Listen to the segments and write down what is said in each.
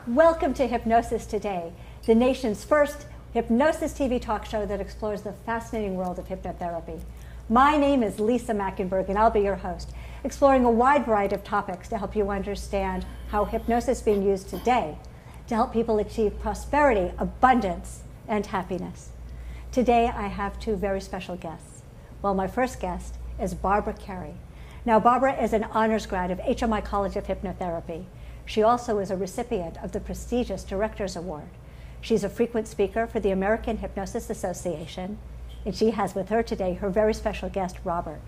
Welcome to Hypnosis Today, the nation's first hypnosis TV talk show that explores the fascinating world of hypnotherapy. My name is Lisa Mackenberg, and I'll be your host, exploring a wide variety of topics to help you understand how hypnosis is being used today to help people achieve prosperity, abundance, and happiness. Today, I have two very special guests. Well, my first guest is Barbara Carey. Now, Barbara is an honors grad of HMI College of Hypnotherapy. She also is a recipient of the prestigious Director's Award. She's a frequent speaker for the American Hypnosis Association, and she has with her today her very special guest, Robert.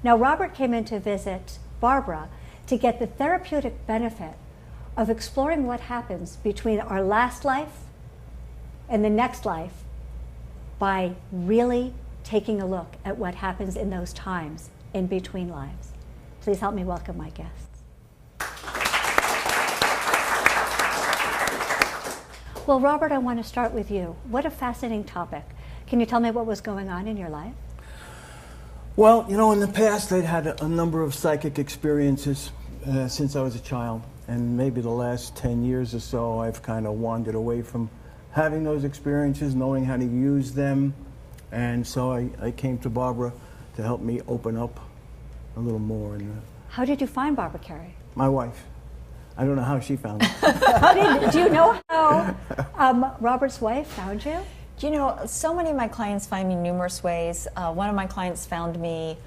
Now, Robert came in to visit Barbara to get the therapeutic benefit of exploring what happens between our last life and the next life by really taking a look at what happens in those times in between lives. Please help me welcome my guests. Well, Robert, I want to start with you. What a fascinating topic. Can you tell me what was going on in your life? Well, you know, in the past I'd had a number of psychic experiences since I was a child. And maybe the last 10 years or so I've kind of wandered away from having those experiences, knowing how to use them. And so I came to Barbara to help me open up a little more. How did you find Barbara Carey? My wife. I don't know how she found me. Do you know how Robert's wife found you? You know, so many of my clients find me numerous ways. One of my clients found me,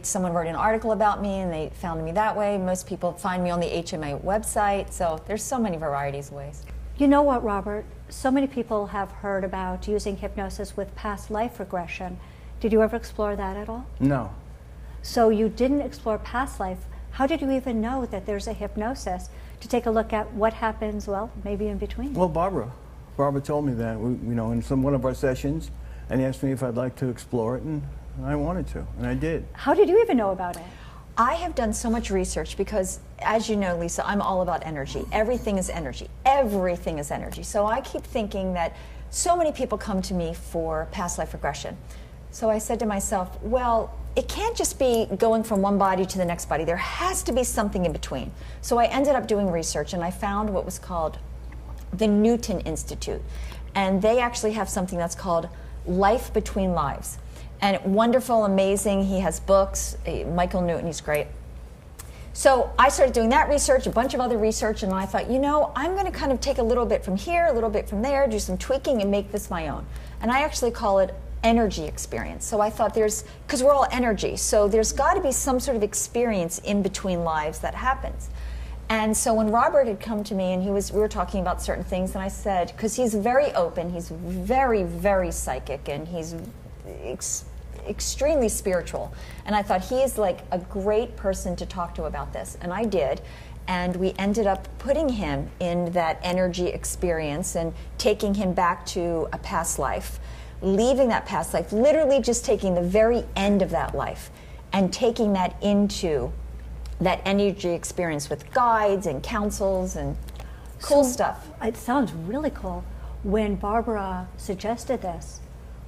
someone wrote an article about me and they found me that way. Most people find me on the HMA website, so there's so many varieties of ways. You know what, Robert? So many people have heard about using hypnosis with past life regression. Did you ever explore that at all? No. So you didn't explore past life. How did you even know that there's a hypnosis to take a look at what happens, well, maybe in between? Well, Barbara told me that, in one of our sessions, and asked me if I'd like to explore it, and I wanted to, and I did. How did you even know about it? I have done so much research because, as you know, Lisa, I'm all about energy. Everything is energy. Everything is energy. So I keep thinking that so many people come to me for past life regression. So I said to myself, well, it can't just be going from one body to the next body. There has to be something in between. So I ended up doing research, and I found what was called the Newton Institute. And they actually have something that's called Life Between Lives. And wonderful, amazing. He has books. Michael Newton, he's great. So I started doing that research, a bunch of other research, and I thought, you know, I'm going to kind of take a little bit from here, a little bit from there, do some tweaking, and make this my own. And I actually call it energy experience. So I thought because we're all energy, so there's got to be some sort of experience in between lives that happens. And so when Robert had come to me and we were talking about certain things, and I said, because he's very open, he's very, very psychic, and he's extremely spiritual. And I thought he is like a great person to talk to about this. And I did. And we ended up putting him in that energy experience and taking him back to a past life, leaving that past life, literally just taking the very end of that life and taking that into that energy experience with guides and counsels and cool stuff. It sounds really cool. When Barbara suggested this,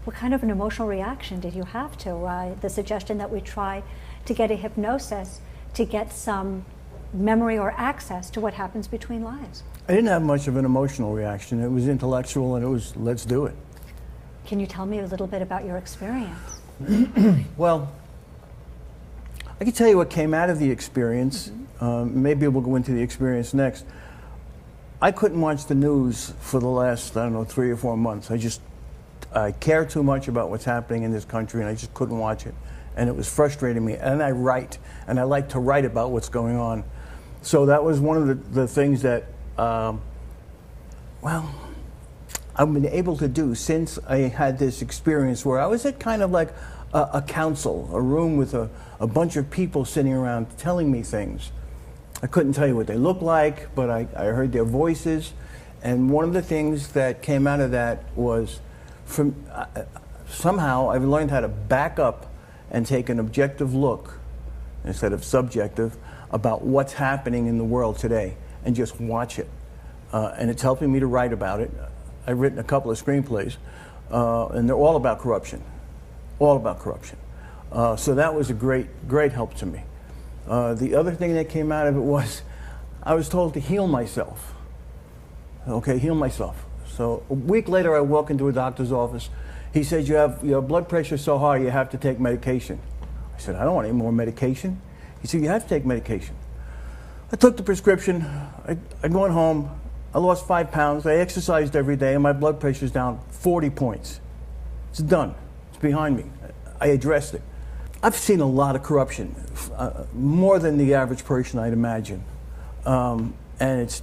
what kind of an emotional reaction did you have to the suggestion that we try to get a hypnosis to get some memory or access to what happens between lives? I didn't have much of an emotional reaction. It was intellectual, and it was, let's do it. Can you tell me a little bit about your experience? Well, I can tell you what came out of the experience. Maybe we'll go into the experience next. I couldn't watch the news for the last, 3 or 4 months. I care too much about what's happening in this country, and I just couldn't watch it. And it was frustrating me. And I write, and I like to write about what's going on. So that was one of the things that, I've been able to do since I had this experience where I was at kind of like a council, a room with a bunch of people sitting around telling me things. I couldn't tell you what they looked like, but I heard their voices. And one of the things that came out of that was somehow I've learned how to back up and take an objective look instead of subjective about what's happening in the world today and just watch it. And it's helping me to write about it. I've written a couple of screenplays, and they're all about corruption. All about corruption. So that was a great help to me. The other thing that came out of it was I was told to heal myself. Okay, heal myself. So a week later, I walk into a doctor's office. He said, your blood pressure is so high, you have to take medication. I said, I don't want any more medication. He said, you have to take medication. I took the prescription. I went home. I lost 5 pounds. I exercised every day, and my blood pressure is down 40 points. It's done. It's behind me. I addressed it. I've seen a lot of corruption, more than the average person I'd imagine. And it's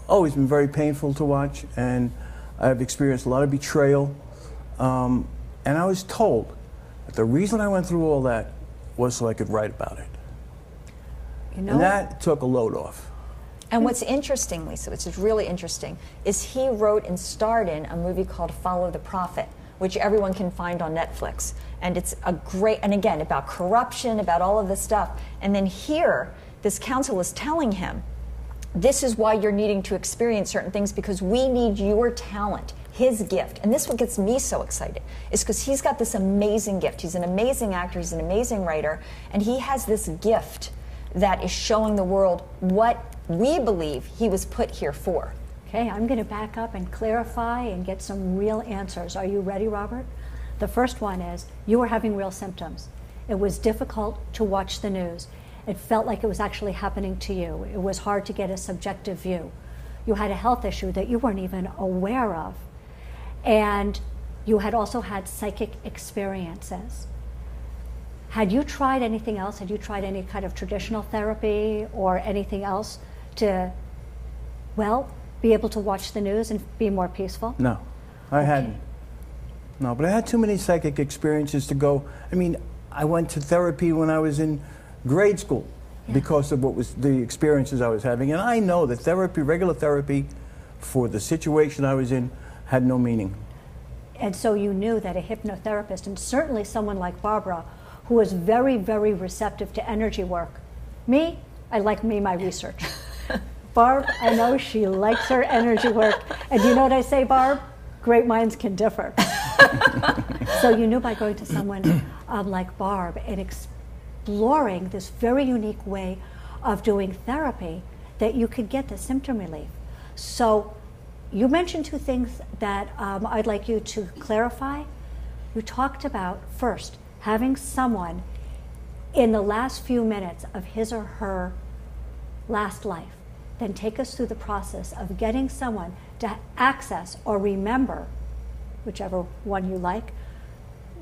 always been very painful to watch, and I've experienced a lot of betrayal. And I was told that the reason I went through all that was so I could write about it. You know, and that took a load off. And what's interesting, Lisa, which is really interesting, is he wrote and starred in a movie called Follow the Prophet, which everyone can find on Netflix. And it's a great, and again, about corruption, about all of this stuff. And then here, this counsel is telling him, this is why you're needing to experience certain things, because we need your talent, his gift. And this is what gets me so excited, is because he's got this amazing gift. He's an amazing actor, he's an amazing writer, and he has this gift that is showing the world what we believe he was put here for. Okay, I'm going to back up and clarify and get some real answers. Are you ready, Robert? The first one is, you were having real symptoms. It was difficult to watch the news. It felt like it was actually happening to you. It was hard to get a subjective view. You had a health issue that you weren't even aware of. And you had also had psychic experiences. Had you tried anything else? Had you tried any kind of traditional therapy or anything else to, well, be able to watch the news and be more peaceful? No, I hadn't. No, but I had too many psychic experiences to go. I mean, I went to therapy when I was in grade school because of what was the experiences I was having. And I know that therapy, regular therapy, for the situation I was in, had no meaning. And so you knew that a hypnotherapist, and certainly someone like Barbara, who was very, very receptive to energy work. Me, I like my research. Barb, I know she likes her energy work. And you know what I say, Barb? Great minds can differ. So you knew by going to someone like Barb and exploring this very unique way of doing therapy that you could get the symptom relief. So you mentioned two things that I'd like you to clarify. You talked about, first, having someone in the last few minutes of his or her last life then take us through the process of getting someone to access or remember, whichever one you like,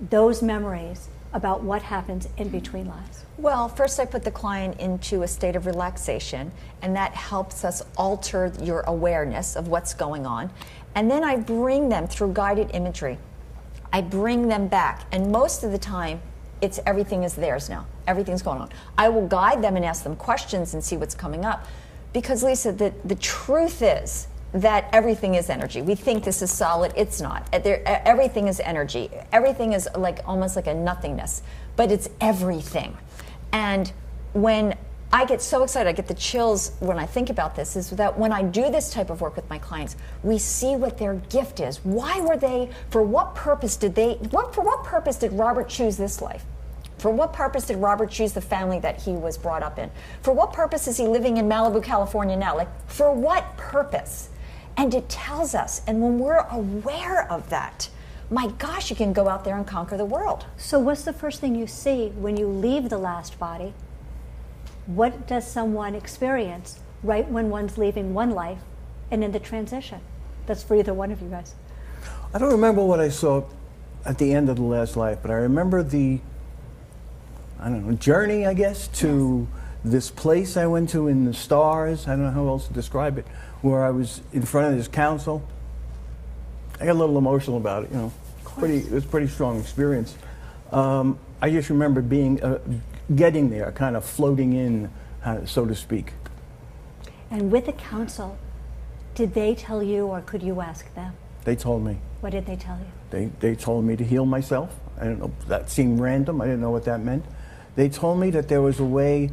those memories about what happens in between lives. Well, first I put the client into a state of relaxation, and that helps us alter your awareness of what's going on. And then I bring them through guided imagery. I bring them back, and most of the time, it's everything is theirs now. Everything's going on. I will guide them and ask them questions and see what's coming up. Because, Lisa, the truth is that everything is energy. We think this is solid. It's not. Everything is energy. Everything is like almost like a nothingness, but it's everything. And when I get so excited, I get the chills when I think about this, is that when I do this type of work with my clients, we see what their gift is. Why were they, for what purpose did Robert choose this life? For what purpose did Robert choose the family that he was brought up in? For what purpose is he living in Malibu, California now? Like, for what purpose? And it tells us, and when we're aware of that, my gosh, you can go out there and conquer the world. So what's the first thing you see when you leave the last body? What does someone experience right when one's leaving one life and in the transition? That's for either one of you guys. I don't remember what I saw at the end of the last life, but I remember the, I don't know, journey, I guess, to this place I went to in the stars. I don't know how else to describe it, where I was in front of this council. I got a little emotional about it, you know. It was a pretty strong experience. I just remember getting there, kind of floating in, so to speak. And with the council, did they tell you, or could you ask them? They told me. What did they tell you? They told me to heal myself. I don't know, that seemed random. I didn't know what that meant. They told me that there was a way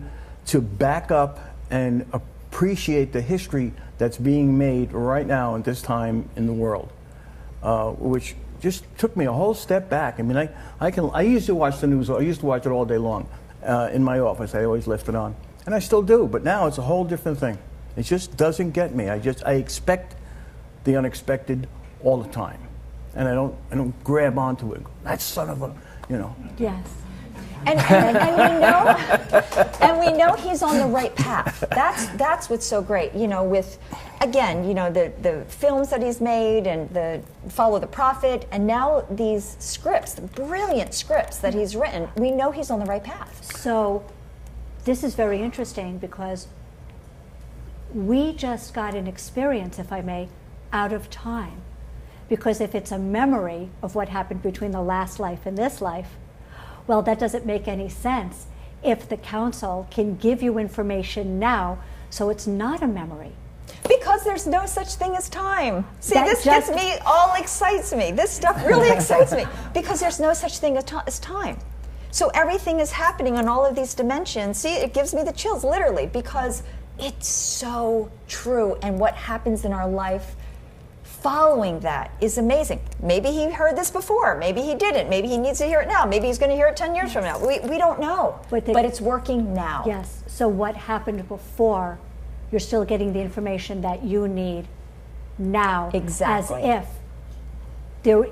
to back up and appreciate the history that's being made right now at this time in the world, which just took me a whole step back. I mean, I used to watch the news. I used to watch it all day long in my office. I always left it on, and I still do. But now it's a whole different thing. It just doesn't get me. I expect the unexpected all the time. And I don't grab onto it. That son of a, you know. Yes. And we know he's on the right path. That's what's so great. You know, with, again, you know, the films that he's made and the Follow the Prophet, and now these scripts, the brilliant scripts that he's written, we know he's on the right path. So this is very interesting because we just got an experience, if I may, out of time. Because if it's a memory of what happened between the last life and this life, well, that doesn't make any sense if the council can give you information now, so it's not a memory. Because there's no such thing as time. See, That this just- gets me, all excites me. This stuff really excites me. Because there's no such thing as time. So everything is happening on all of these dimensions. See, it gives me the chills, literally, because it's so true. And what happens in our life following that is amazing. Maybe he heard this before. Maybe he didn't. Maybe he needs to hear it now. Maybe he's going to hear it 10 years from now. We don't know. But it's working now. Yes. So what happened before, you're still getting the information that you need now. Exactly. As if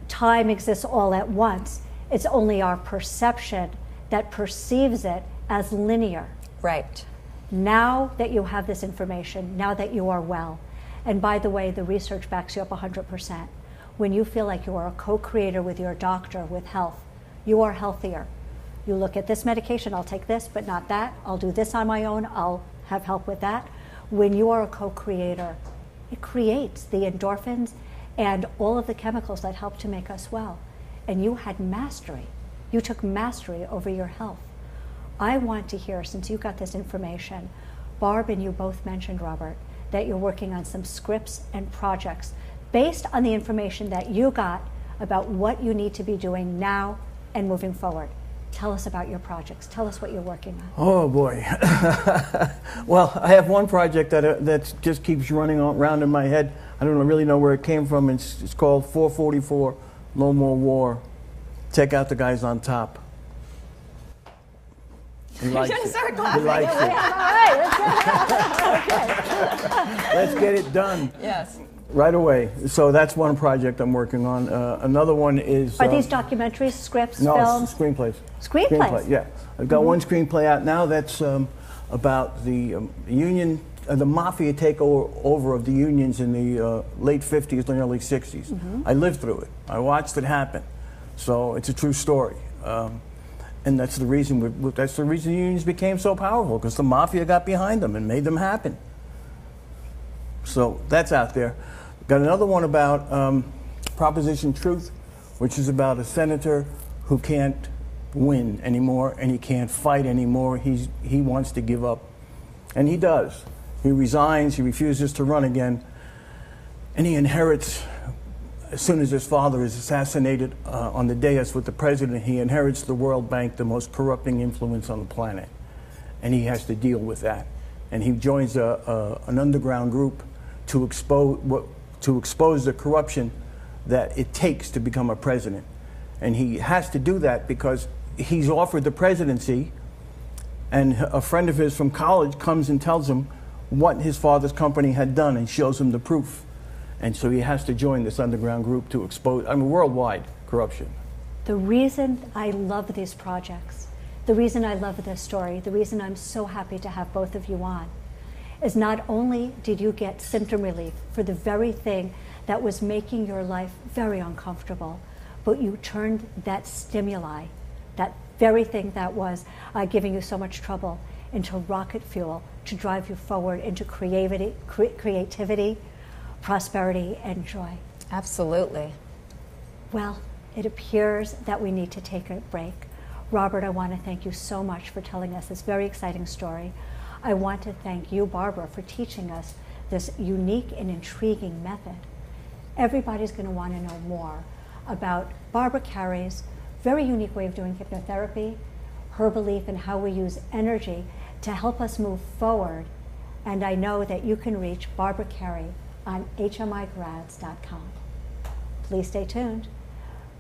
time exists all at once. It's only our perception that perceives it as linear. Right. Now that you have this information, now that you are well, and by the way, the research backs you up 100%. When you feel like you are a co-creator with your doctor, with health, you are healthier. You look at this medication, I'll take this, but not that. I'll do this on my own, I'll have help with that. When you are a co-creator, it creates the endorphins and all of the chemicals that help to make us well. And you had mastery. You took mastery over your health. I want to hear, since you got this information, Barb and you both mentioned, Robert, that you're working on some scripts and projects based on the information that you got about what you need to be doing now and moving forward. Tell us about your projects. Tell us what you're working on. Oh boy. Well, I have one project that just keeps running around in my head. I don't really know where it came from. It's called 444, No More War. Take out the guys on top. He likes it. Start He clapping. likes it. All right, Let's get it done. Yes. Right away. So that's one project I'm working on. Another one is... Are these documentaries, scripts, no, films? screenplays. Screenplays? Yeah. I've got one screenplay out now that's about the union, the mafia takeover of the unions in the late 50s and early 60s. I lived through it. I watched it happen. So it's a true story. And that's the reason the unions became so powerful, because the mafia got behind them and made them happen. So that's out there. Got another one about Proposition Truth, which is about a senator who can't win anymore and he can't fight anymore. He wants to give up. And he does. He resigns, he refuses to run again, and he inherits, as soon as his father is assassinated on the dais with the president, he inherits the World Bank, the most corrupting influence on the planet. And he has to deal with that. And he joins an underground group to expose the corruption that it takes to become a president. And he has to do that because he's offered the presidency, and a friend of his from college comes and tells him what his father's company had done and shows him the proof. And so he has to join this underground group to expose, worldwide corruption. The reason I love these projects, the reason I love this story, the reason I'm so happy to have both of you on, is not only did you get symptom relief for the very thing that was making your life very uncomfortable, but you turned that stimuli, that very thing that was giving you so much trouble, into rocket fuel to drive you forward into creativity, prosperity, and joy. Absolutely. Well, it appears that we need to take a break. Robert, I want to thank you so much for telling us this very exciting story. I want to thank you, Barbara, for teaching us this unique and intriguing method. Everybody's going to want to know more about Barbara Carey's very unique way of doing hypnotherapy, her belief in how we use energy to help us move forward. And I know that you can reach Barbara Carey on hmigrads.com. Please stay tuned.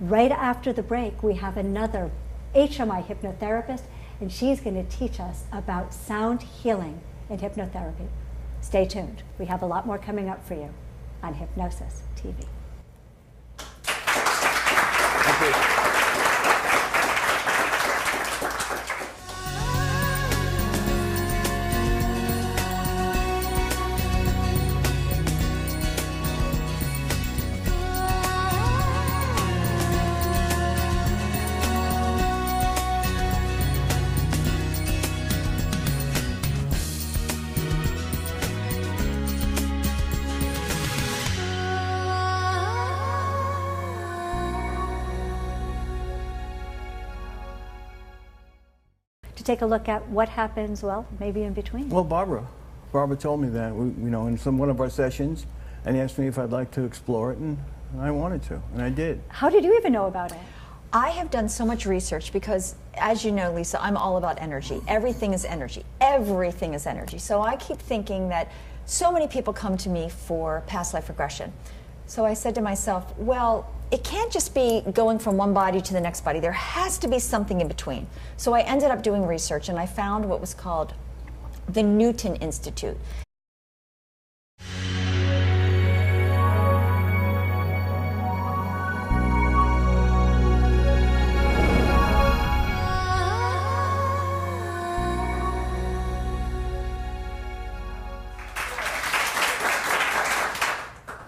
Right after the break, we have another HMI hypnotherapist, and she's going to teach us about sound healing in hypnotherapy. Stay tuned. We have a lot more coming up for you on Hypnosis TV. Thank you. To take a look at what happens, well, maybe in between. Well, Barbara told me that, in one of our sessions, and asked me if I'd like to explore it, and I wanted to, and I did. How did you even know about it? I have done so much research because, as you know, Lisa, I'm all about energy. Everything is energy. Everything is energy. So I keep thinking that so many people come to me for past life regression. So I said to myself, well, it can't just be going from one body to the next body. There has to be something in between. So I ended up doing research, and I found what was called the Newton Institute.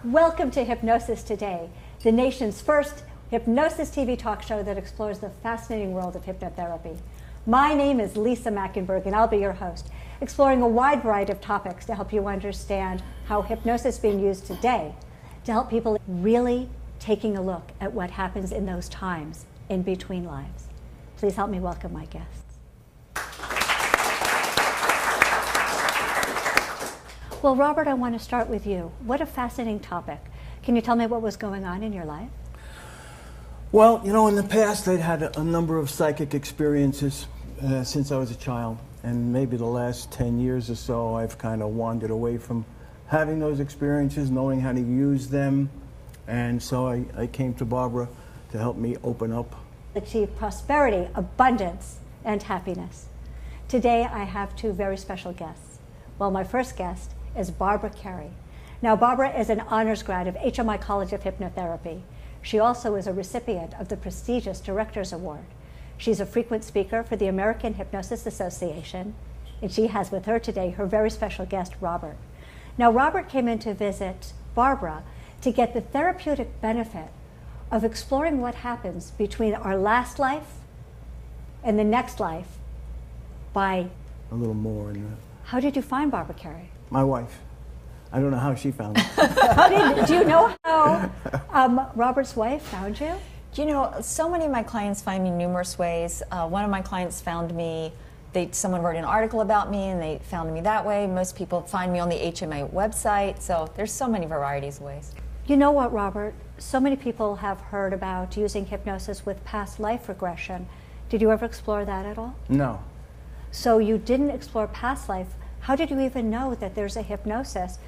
Welcome to Hypnosis Today, the nation's first Hypnosis TV talk show that explores the fascinating world of hypnotherapy. My name is Lisa Mackenberg, and I'll be your host, exploring a wide variety of topics to help you understand how hypnosis is being used today to help people really taking a look at what happens in those times in between lives. Please help me welcome my guests. Well, Robert, I want to start with you. What a fascinating topic. Can you tell me what was going on in your life? Well, in the past I'd had a number of psychic experiences since I was a child, and maybe the last 10 years or so I've kind of wandered away from having those experiences, knowing how to use them, and so I came to Barbara to help me open up. Achieve prosperity, abundance, and happiness. Today I have two very special guests. Well, my first guest is Barbara Carey. Now, Barbara is an honors grad of HMI College of Hypnotherapy. She also is a recipient of the prestigious Director's Award. She's a frequent speaker for the American Hypnosis Association, and she has with her today her very special guest, Robert. Now, Robert came in to visit Barbara to get the therapeutic benefit of exploring what happens between our last life and the next life by... A little more in that. How did you find Barbara Carey? My wife. I don't know how she found it. Do you know how Robert's wife found you? So many of my clients find me numerous ways. One of my clients found me, someone wrote an article about me and they found me that way. Most people find me on the HMA website, so there's so many varieties of ways. You know what, Robert? So many people have heard about using hypnosis with past life regression. Did you ever explore that at all? No. So you didn't explore past life. How did you even know that there's a hypnosis